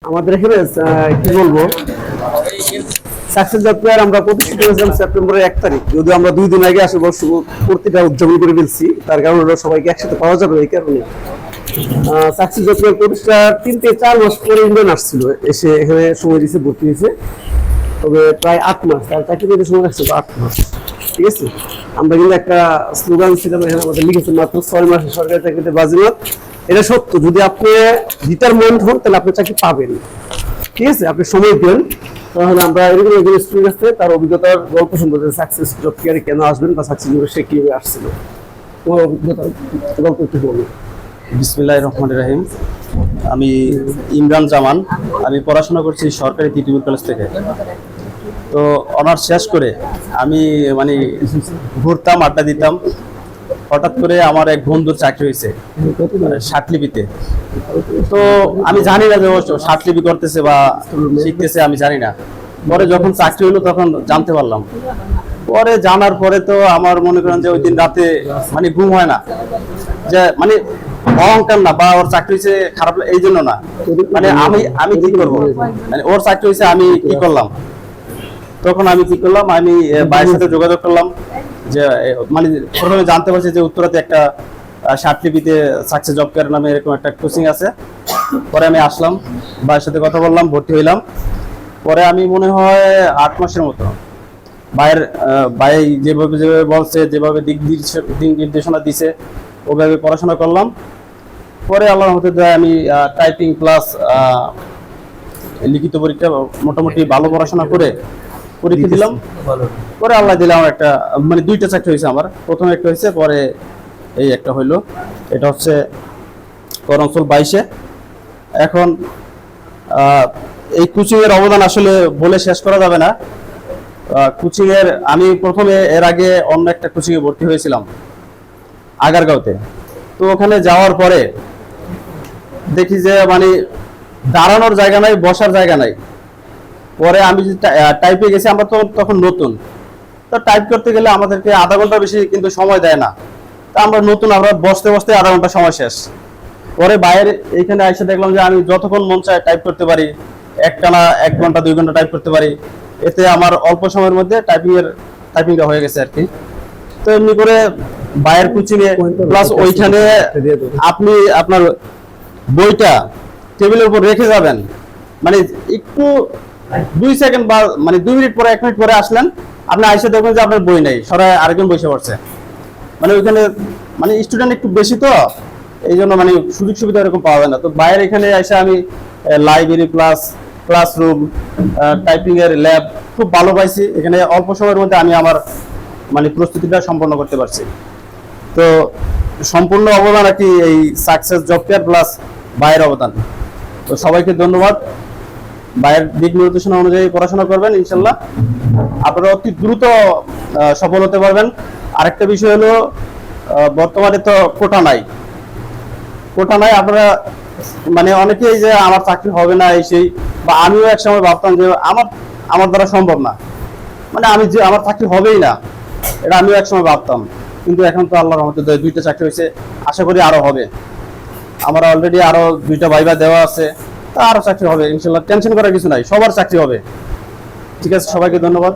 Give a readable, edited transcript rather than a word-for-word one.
আমাদের এখানে কি বলবো সাকসেস জব ফেয়ার আমরা প্রতিষ্ঠিত হয়েছিলাম সেপ্টেম্বরের 1 তারিখ। যদিও আমরা 2 দিন আগে বর্ষ পূর্তিটা উদযাপন করে ফেলছি, তার কারণে ওরা সবাইকে একসাথে পাওয়া যাবে এই কারণে। সাকসেস জব ফেয়ার প্রতিষ্ঠা 3 থেকে 4 মাস পরে ইন্ডিয়ান আসছিল, এসে এখানে সময় দিয়েছে, ভর্তি হয়েছে। তবে প্রায় 8 মাস, তার চাকরি পেতে সময় লাগছে 8 মাস। ঠিক আছে, আমরা কিন্তু একটা স্লোগান ছিলাম এখানে আমাদের লিখেছে, মাত্র 6 মাসে সরকারি চাকরিতে বাজিমাত। এটা সত্য, যদি আপনি ডিটারমাইন্ড হন তাহলে আপনি চাকরি পাবেন। ঠিক আছে, আপনি সময় দেন, তাহলে আমরা এরকম একজন স্টুডেন্ট আছে তার অভিজ্ঞতার গল্প শুনবো যে সাকসেস জব ফেয়ারে কেন আসবেন বা সাকসেস জবে সে কিভাবে আসছিল। তোমার অভিজ্ঞতার গল্প একটু বলুন। বিসমিল্লাহির রহমানির রহিম। আমি ইমরান জামান। আমি পড়াশোনা করছি সরকারি তিতুমির কলেজ থেকে। তো অনার্স শেষ করে আমি ঘুরতাম, আড্ডা দিতাম। হঠাৎ করে আমার এক বন্ধুর চাকরি হয়েছে সাতলিপিতে। তো আমি জানি না যে ও সাতলিপি করতেছে বা শিখতেছে, আমি জানি না। পরে যখন চাকরি হলো তখন জানতে পারলাম। পরে জানার পরে তো আমার মনে করেন যে ওই দিন রাতে ঘুম হয় না, যে অহংকার না বা ওর চাকরি হয়েছে খারাপ এই জন্য না, আমি কি করবো, ওর চাকরি হয়েছে আমি কি করলাম। তখন আমি কি করলাম, আমি ভাইয়ের সাথে যোগাযোগ করলাম, যে প্রথমে জানতে পারছি যে উত্তরাতে একটা সাতলিপিতে সাকসেস জব ফেয়ার নামে এরকম একটা কোচিং আছে। পরে আমি আসলাম, ভাইয়ের সাথে কথা বললাম, ভর্তি হইলাম। পরে আমি মনে হয় 8 মাসের মতো ভাই যেভাবে বলছে, যেভাবে দিক নির্দেশনা দিছে ওভাবে পড়াশোনা করলাম। পরে আল্লাহর রহমতে আমি টাইপিং প্লাস লিখিত পরীক্ষা মোটামুটি ভালো পড়াশোনা করে পরীক্ষা দিলাম। পরে আল্লাহ দিলাম একটা 2টা চাকরি হয়েছে আমার। প্রথমে একটা হয়েছে, পরে এই একটা হইলো। এটা হচ্ছে করঞ্চল 22-এ। এখন এই কোচিং এর অবদান আসলে বলে শেষ করা যাবে না। কোচিং এর আমি প্রথমে এর আগে অন্য একটা কোচিং এ ভর্তি হয়েছিলাম আগারগাঁওতে। তো ওখানে যাওয়ার পরে দেখি যে দাঁড়ানোর জায়গা নাই, বসার জায়গা নাই। পরে আমি টাইপে গেছি, আমরা তো তখন নতুন, তো টাইপ করতে গেলে আমাদেরকে আধা ঘন্টা বেশি কিন্তু সময় দেয় না। তা আমরা নতুন, আমরা বসতে বসতে আধা ঘন্টা সময় শেষ। পরে বাইরে এইখানে এসে দেখলাম যে আমি যতক্ষণ মন চায় টাইপ করতে পারি, একটানা 1 ঘন্টা 2 ঘন্টা টাইপ করতে পারি। এতে আমার অল্প সময়ের মধ্যে টাইপিংটা হয়ে গেছে আর কি। তো এমনি করে বাইরের কোচিং এ প্লাস ওইখানে আপনি আপনার বইটা টেবিলের উপর রেখে যাবেন, একটু 2 সেকেন্ড বা 2 মিনিট পরে 1 মিনিট পরে আসলেন, আপনি আইসে দেখবেন যে আপনার বই নেই, সরাই আরেকজন বসে পড়ছে। ওইখানে স্টুডেন্ট একটু বেশি, তো এই জন্য সুযোগ সুবিধা এরকম পাওয়া যায় না। তো বাইরে এখানে এসে আমি লাইব্রেরি প্লাস ক্লাসরুম, টাইপিং এর ল্যাব খুব ভালো পাইছি। এখানে অল্প সময়ের মধ্যে আমি আমার প্রস্তুতিটা সম্পন্ন করতে পারছি। তো সম্পূর্ণ অবদান আর কি এই সাকসেস জব ফেয়ার প্লাস ভাইয়ের অবদান। তো সবাইকে ধন্যবাদ। ভাইয়ের দিক নির্দেশনা অনুযায়ী পড়াশোনা করবেন, ইনশাল্লাহ আপনারা অতি দ্রুত সফল হতে পারবেন। আরেকটা বিষয় হলো, বর্তমানে তো কোটা নাই। আপনারা অনেকেই যে আমার চাকরি হবে না এই সেই, বা আমিও একসময় ভাবতাম যে আমার দ্বারা সম্ভব না, আমি যে আমার চাকরি হবেই না, এটা আমিও একসময় ভাবতাম। কিন্তু এখন তো আল্লাহর রহমতে 2টা চাকরি হয়েছে, আশা করি আরো হবে। আমার অলরেডি আরো 2টা ভাইবা দেওয়া আছে, তা আরো চাকরি হবে ইনশাল্লাহ। টেনশন করার কিছু নাই, সবার চাকরি হবে। ঠিক আছে, সবাইকে ধন্যবাদ।